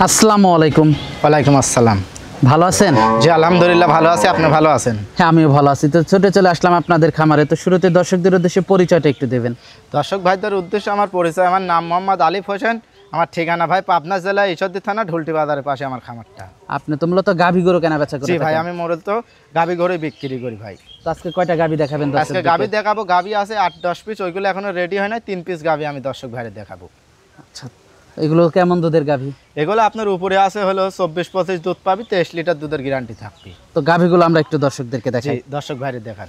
আসসালামু আলাইকুম। ওয়ালাইকুম আসসালাম। ভালো আছেন? জি আলহামদুলিল্লাহ ভালো আছি, আপনি ভালো আছেন? হ্যাঁ আমিও ভালো আছি। তো ছুটে চলে আসলাম আপনাদের খামারে। তো শুরুতে দর্শকদের উদ্দেশ্যে পরিচয়টা একটু দেবেন। দর্শক ভাইদের উদ্দেশ্যে আমার পরিচয়, আমার নাম মোহাম্মদ আলিফ হোসেন, আমার ঠিকানা ভাই পাবনা জেলা ঈশ্বরদী থানা ঢুলটি বাজারের পাশে আমার খামারটা। আপনি তো মূলত গাভী গরু কেনা বেচা করেন? জি ভাই আমি মূলত গাবি গরু বিক্রি করি ভাই। তো আজকে কয়টা গাভী দেখাবেন? আজকে গাবি দেখাবো, গাবি আছে 8-10 পিস, ওইগুলো এখনো রেডি হয় নাই। 3 পিস গাবি আমি দর্শক ভাইরে দেখাবো। আচ্ছা, এগুলো কেমন দুধের গাভী? এগুলো আপনার উপরে আছে হলো 24-25 দুধ পাবি, 23 লিটার দুধের গ্যারান্টি থাকবে। তো গাভীগুলো আমরা একটু দর্শকদেরকে জি দেখাই। দর্শক ভাইরে দেখান।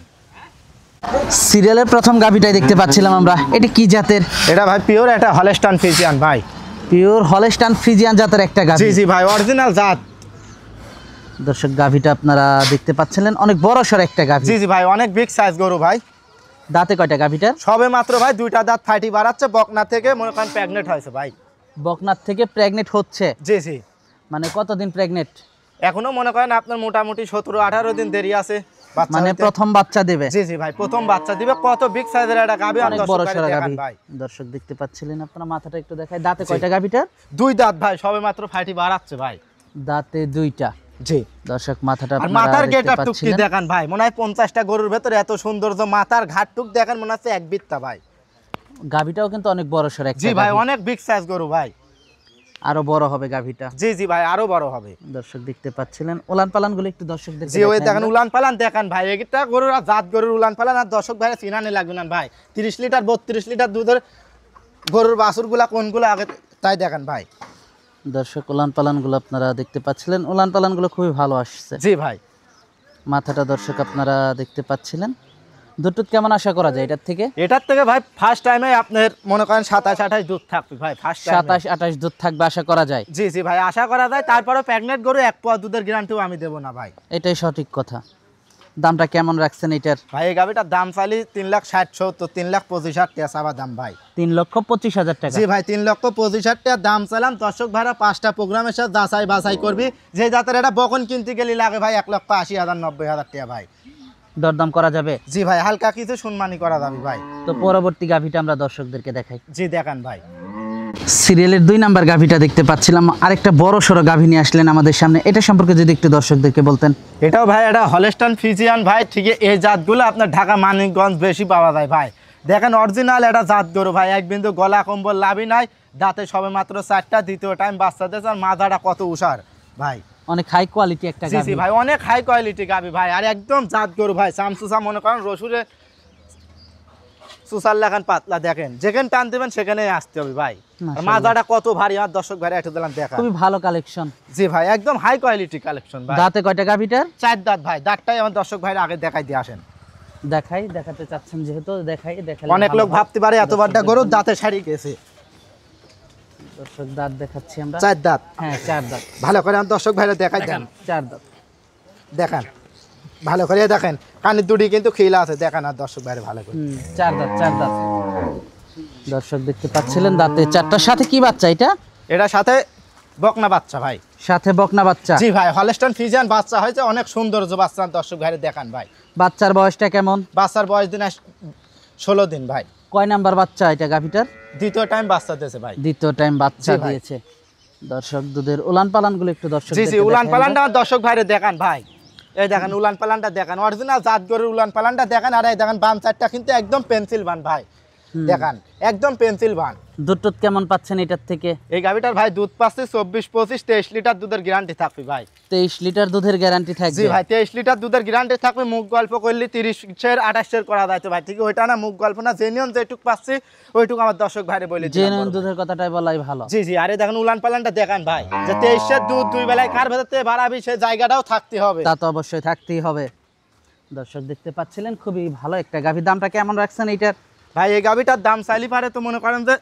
সিরিয়ালের প্রথম গাভীটাই দেখতে পাচ্ছিলাম আমরা। এটা কি জাতের? এটা ভাই পিওর একটা হলস্টাইন ফ্রিজিয়ান ভাই। পিওর হলস্টাইন ফ্রিজিয়ান জাতের একটা গাভী। জি জি ভাই অরিজিনাল জাত। দর্শক গাভীটা আপনারা দেখতে পাচ্ছিলেন, অনেক বড় সর একটা গাভী। জি জি ভাই অনেক বিগ সাইজ গরু ভাই। দাঁতে কয়টা গাভীটার? সবে মাত্র ভাই 2টা দাঁত ফাটি বাড়াচ্ছে, বকনা থেকে মনে করেন প্রেগনেন্ট হয়েছে ভাই। বকনার থেকে প্রেগনেন্ট হচ্ছে? জি জি। মানে কতদিন প্রেগনেন্ট? এখনো মনে করেন আপনার মোটামুটি 17-18 দিন দেরি আছে বাচ্চা মানে হইতে। প্রথম বাচ্চা দেবে? জি জি ভাই প্রথম বাচ্চা দিবে। কত বিগ সাইজের একটা গাবি, অনেক বড় সরা গাভী ভাই। দর্শক দেখতে পাচ্ছিলেন আপনারা। মাথাটা একটু দেখায়। দাঁতে কয়টা গাভীটার? 2 দাঁত ভাই, সবে মাত্র ফাটি বাড়াচ্ছে ভাই। দাঁতে 2টা। জি। দর্শক মাথাটা আর আপনারা মাথার দেখতে গেটআপ টুকটি পাচ্ছিলেন। দেখেন ভাই, মনে হয় 50টা গরুর ভেতরে এত সৌন্দর্য। মাথার ঘাটটুক দেখেন মনে হচ্ছে এক বিত্তা ভাই। গাভীটাও কিন্তু অনেক বড় সর একটা। জি ভাই অনেক বিগ সাইজ গরু ভাই। আরো বড় হবে গাভীটা। জি জি ভাই আরো বড় হবে। দর্শক দেখতে পাচ্ছিলেন। উলান পালান গুলো একটু দর্শকদের জি ওই দেখেন উলান পালান দেখেন ভাই। এটা গরুর আর জাত গরুর উলান পালান আর দর্শক ভাইরা চিনানে লাগবে না ভাই। 30 লিটার 32 লিটার দুধের গরুর বাছুরগুলা কোনগুলো আগে তাই দেখেন ভাই। দর্শক উলান পালান গুলো আপনারা দেখতে পাচ্ছিলেন। উলান পালান গুলো খুবই ভালো আসছে। জি ভাই। মাথাটা দর্শক আপনারা দেখতে পাচ্ছিলেন। দুধ কেমন আশা করা যায় এটার থেকে? এটার থেকে ভাই ফার্স্ট টাইমে আপনার মনে করেন 27-28 দুধ থাকবে ভাই। ফার্স্ট টাইম 27-28 দুধ থাকবে আশা করা যায়? জি জি ভাই আশা করা যায়। তারপরে প্রেগনেন্ট গরু 1 পোয়া দুধের গ্যারান্টিও আমি দেব না ভাই। এটাই সঠিক কথা। দামটা কেমন রাখছেন এটার? ভাই এই গাবিটার দাম চাইলি 3,60,70, 3,25,000 টাকা চাওয়া দাম ভাই। 3,25,000 টাকা? জি ভাই 3,25,000 টাকা দাম চাইলাম। দর্শক ভাইরা 5টা প্রোগ্রামের সাথে যাচাই বাছাই করবি। যে জাতের এটা বকন কিনতে গেলে লাগে ভাই 1,80,000 90,000 টাকা ভাই। দরদাম করা যাবে? জি ভাই হালকা কিছু সম্মানী করা যাবে ভাই। তো পরবর্তী গাভীটা আমরা দর্শকদেরকে দেখাই। জি দেখান ভাই। সিরিয়ালের 2 নাম্বার গাভীটা দেখতে পাচ্ছিলাম। আরেকটা বড় সড়ো গাভী নিয়ে আসলেন আমাদের সামনে। এটা সম্পর্কে যদি একটু দর্শকদেরকে বলতেন। এটাও ভাই এটা হলস্টাইন ফ্রিজিয়ান ভাই। ঠিক এই জাতগুলো আপনার ঢাকা মানিকগঞ্জ বেশি পাওয়া যায় ভাই। দেখেন অরিজিনাল এটা জাত গরু ভাই। এক বিন্দু গলা কম্বল লাভই নাই। দাঁতে সবে মাত্র 4টা, দ্বিতীয় টাইম বাচ্চা দিয়েছে। আর মাথাটা কত উষার ভাই। অনেক হাই কোয়ালিটি একটা জি জি গাভী। ভাই অনেক হাই কোয়ালিটি গাভী ভাই। আর একদম জাত গরু ভাই। চামচুসা মনে করেন রসুরে সুসার লাগান পাতলা। দেখেন যেখানে টান দেবেন সেখানেই আসতে হবে ভাই। আর মাজাটা কত ভারী আমার দর্শক ভাই একটু দিলাম দেখা। খুবই ভালো কালেকশন। জি ভাই একদম হাই কোয়ালিটি কালেকশন ভাই। দাঁতে কয়টা গাভীটার? 4 দাঁত ভাই। দাঁতটাই আমার দর্শক ভাইরা আগে দেখাই দিয়ে আসেন। দেখাতে চাচ্ছেন যেহেতু দেখালে অনেক লোক ভাবতে পারে এত বড়টা গরু দাঁতে সারি গেছে। দর্শক দাঁত দেখাচ্ছি আমরা। 4 দাঁত। হ্যাঁ 4 দাঁত। ভালো করে আমার দর্শক ভাইরা দেখাই দেন। 4 দাঁত দেখান ভালো করে দেখেন। কানের দুটি কিন্তু খিলা আছে। দেখান আর দর্শক ভাইরা ভালো করে। 4 দাঁত। দর্শক দেখতে পাচ্ছিলেন দাঁতে 4টার সাথে কি বাচ্চা এটা? এটার সাথে বকনা বাচ্চা ভাই। সাথে বকনা বাচ্চা? জি ভাই হলস্টাইন ফ্রিজিয়ান বাচ্চা হয়েছে। অনেক সৌন্দর্য বাচ্চা। দর্শক ভাইরা দেখান ভাই। বাচ্চার বয়সটা কেমন? বাচ্চার বয়স দিন 16 দিন ভাই। কয় নাম্বার বাচ্চা এটা গাভীটার? দ্বিতীয় টাইম বাচ্চা দিয়েছে ভাই। দ্বিতীয় টাইম বাচ্চা জি ভাই। দিয়েছে। দর্শক দুধের উলান পালান গুলো একটু দর্শক জি জি উলান পালানটা আমার দর্শক ভাইরে দেখান ভাই। এই দেখেন উলান পালানটা দেখান। অরিজিনাল জাত গরুর উলান পালানটা দেখান। আর এই দেখেন বান চারটা কিন্তু একদম পেন্সিল বান ভাই। দেখান একদম পেন্সিল বান। দুধ কেমন পাচ্ছেন এটার থেকে? এই গাভিটার ভাই দুধ পাচ্ছে 24-25 23 লিটার দুধের গ্যারান্টি থাকবে ভাই। 23 লিটার দুধের গ্যারান্টি থাকবে? জি ভাই 23 লিটার দুধের গ্যারান্টি থাকবে। মুখ গল্প করলে 30-এর 28-এর করা যায় তো ভাই। ঠিক ওইটা না মুখ গল্প না। জেনুইন যেটুক পাচ্ছি ওইটুকু আমার দর্শক ভাইরে বলে দিলাম। জেনুইন দুধের কথাটাই বলাই ভালো। জি জি আরে দেখেন উলান পালানটা দেখান ভাই। যে 23-এর দুধ 2 বেলায় কার ভেতর থেকে বাড়াবি সেই জায়গাটাও থাকতে হবে। তা তো অবশ্যই থাকতেই হবে। দর্শক দেখতে পাচ্ছিলেন খুবই ভালো একটা গাভী। দামটা কেমন রাখছেন এইটার? ভাই এই গাভিটার দাম চাইলে পারে তো মনে করেন যে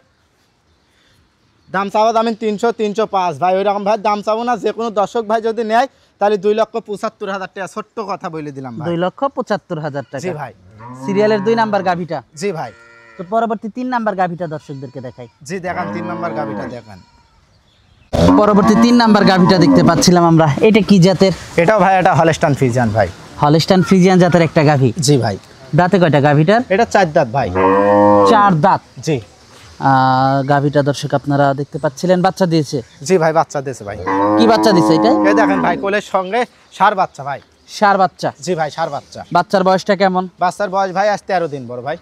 দাম চাওয়া দাম 300-305 ভাই। ওইরকম ভাই দাম চাবো না। যে কোনো দর্শক ভাই যদি নেয় তাহলে 2,75,000 টাকা। ছোট্ট কথা বলে দিলাম ভাই। 2,75,000 টাকা? জি ভাই। সিরিয়ালের 2 নাম্বার গাভীটা? জি ভাই। তো পরবর্তী 3 নাম্বার গাভীটা দর্শকদেরকে দেখাই। জি দেখান 3 নম্বর গাভিটা দেখান। পরবর্তী 3 নাম্বার গাভীটা দেখতে পাচ্ছিলাম আমরা। এটা কি জাতের? এটাও ভাই এটা হলস্টাইন ফ্রিজিয়ান ভাই। হলস্টাইন ফ্রিজিয়ান জাতের একটা গাভী? জি ভাই। দাঁতে কয়টা গাভীটার? এটা 4 দাঁত ভাই। 4 দাঁত? জি। গাভীটা দর্শক আপনারা দেখতে পাচ্ছিলেন বাচ্চা দিয়েছে। জি ভাই বাচ্চা দিয়েছে ভাই। কি বাচ্চা দিছে এটাই? এই দেখেন ভাই কোলের সঙ্গে ষাঁড় বাচ্চা ভাই। ষাঁড় বাচ্চা? জি ভাই ষাঁড় বাচ্চা। বাচ্চার বয়সটা কেমন? বাচ্চার বয়স ভাই আজ 13 দিন বড় ভাই।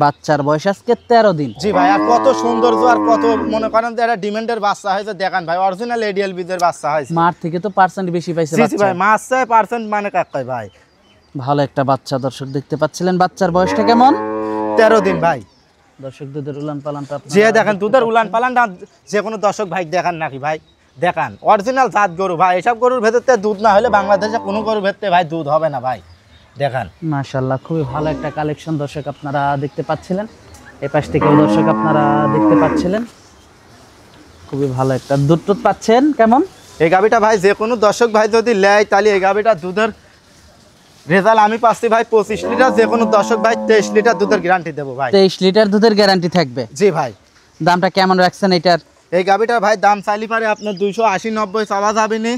বাচ্চার বয়স আজকে 13 দিন। জি ভাই, আর কত সৌন্দর্য আর কত মনে করেন যে এটা ডিমান্ডের বাচ্চা হয়েছে দেখেন ভাই, অরিজিনাল এডিএল বিজের বাচ্চা হয়েছে। মার থেকে তো পার্সেন্ট বেশি পাইছে জি জি বাচ্চা। ভাই, মাছ চাই পার্সেন্ট মানে কাকাই ভাই। ভালো একটা বাচ্চা দর্শক দেখতে পাচ্ছিলেন। বাচ্চার বয়সটা কেমন? 13 দিন ভাই। দর্শক দুধের উলান পালানটা জি দেখেন দুধের উলান পালানটা যে কোনো দর্শক ভাই দেখান নাকি ভাই, দেখান অরিজিনাল জাত গরু ভাই। এসব গরুর ভেতর থেকে দুধ না হলে বাংলাদেশে কোনো গরুর ভেতর থেকে ভাই দুধ হবে না ভাই। দেখান মাশাআল্লাহ, খুবই ভালো একটা কালেকশন দর্শক আপনারা দেখতে পাচ্ছিলেন। এই পাশ থেকেও দর্শক আপনারা দেখতে পাচ্ছিলেন, খুবই ভালো একটা দুধ টুধ পাচ্ছেন কেমন? এই গাভিটা ভাই যে কোনো দর্শক ভাই যদি নেয় তাহলে এই গাভিটা দুধের রেজাল্ট আমি পাচ্ছি ভাই 25 লিটার, যে কোনো দর্শক ভাই 23 লিটার দুধের গ্যারান্টি দেবো ভাই। 23 লিটার দুধের গ্যারান্টি থাকবে? জি ভাই। দামটা কেমন রাখছেন এটার? এই গাভিটার ভাই দাম চাইলে পারে আপনার 280-90 চাওয়া যাবে নি,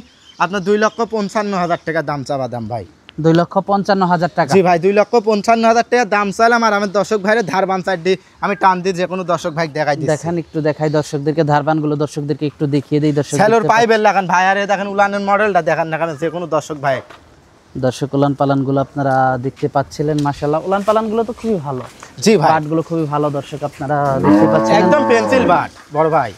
আপনার 2,55,000 টাকা দাম চাওয়া দাম ভাই। 2,55,000 টাকা? জি ভাই 2,55,000 টাকা দাম চাইলাম। আর আমার দর্শক ভাইয়ের ধারবান সাইড দিয়ে আমি টান দিয়ে যে কোনো দর্শক ভাই দেখাই দিচ্ছি। দেখান একটু, দেখাই দর্শকদেরকে ধারবানগুলো দর্শকদেরকে একটু দেখিয়ে দেই দর্শক। সেলোর পাইবেল লাগান ভাই, আর দেখেন উলানের মডেলটা দেখান না যে কোনো দর্শক ভাই। দর্শক উলান পালানগুলো আপনারা দেখতে পাচ্ছিলেন, মাশাআল্লাহ উলান পালানগুলো তো খুবই ভালো। জি ভাই বাটগুলো খুবই ভালো দর্শক আপনারা দেখতে পাচ্ছেন, একদম পেন্সিল বাট বড় ভাই।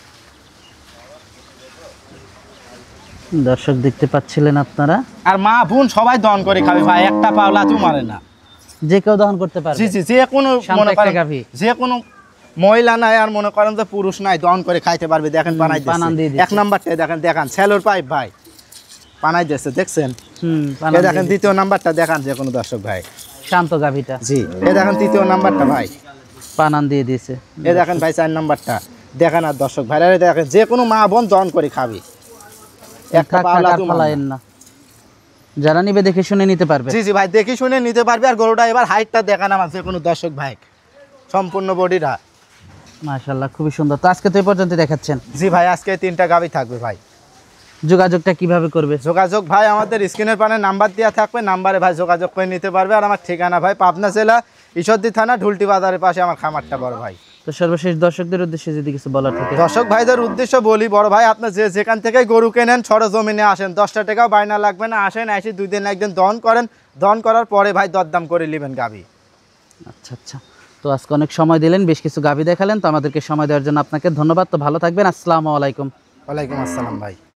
দর্শক দেখতে পাচ্ছিলেন আপনারা। আর মা বোন সবাই দহন করে খাবে ভাই, একটা পাওলা তুই মারে না। যে কেউ দহন করতে পারবে? জি জি, যে কোনো শান্ত মনে একটা করেন গাভী। যে কোনো মহিলা নাই আর মনে করেন যে পুরুষ নাই দহন করে খাইতে পারবে। দেখেন বানাই বানান দিয়ে দিচ্ছে দিচ্ছে। এক নাম্বারটা দেখেন, দেখান সেলোর পাইপ ভাই বানাই দিচ্ছে দেখছেন। বানান এই দেখেন দিয়ে দ্বিতীয় নাম্বারটা দেখান যে কোনো দর্শক ভাই। শান্ত গাভীটা। জি এই দেখেন তৃতীয় নাম্বারটা ভাই, পানান দিয়ে দিয়েছে। এই দেখেন ভাই 4 নাম্বারটা দেখেন। আর দর্শক ভাই দেখেন যে কোনো মা বোন দহন করে খাবি, একটা থাক, পাওলা থাক, আর তুই ফালায়েন না। যারা নিবে দেখে শুনে নিতে পারবে। জি জি ভাই, দেখি শুনে নিতে পারবে। আর গরুটা এবার হাইটটা দেখান আমার যে কোনো দর্শক ভাই, সম্পূর্ণ বডিটা। মাশাআল্লাহ খুবই সুন্দর। তো আজকে তো এই পর্যন্ত দেখাচ্ছেন? জি ভাই আজকে 3টা গাভী থাকবে ভাই। যোগাযোগটা কিভাবে করবে? যোগাযোগ ভাই আমাদের স্ক্রিনের পানে নাম্বার দেওয়া থাকবে, নাম্বারে ভাই যোগাযোগ করে নিতে পারবে। আর আমার ঠিকানা ভাই পাবনা জেলা ঈশ্বরদী থানা ঢুলটি বাজারের পাশে আমার খামারটা বড় ভাই। তো সর্বশেষ দর্শকদের উদ্দেশ্যে যদি কিছু বলার থাকে? দর্শক ভাইদের উদ্দেশ্য বলি বড় ভাই, আপনি যেখান থেকে গরু কেনেন সরজমিনে আসেন, 10টা টাকাও বায়না লাগবে না। আসেন, এসে 2 দিন একদিন দহন করেন, দহন করার পরে ভাই দরদাম করে নেবেন গাভী। আচ্ছা আচ্ছা, তো আজকে অনেক সময় দিলেন, বেশ কিছু গাভী দেখালেন, তো আমাদেরকে সময় দেওয়ার জন্য আপনাকে ধন্যবাদ। তো ভালো থাকবেন, আসসালামু আলাইকুম। ওয়ালাইকুম আসসালাম ভাই।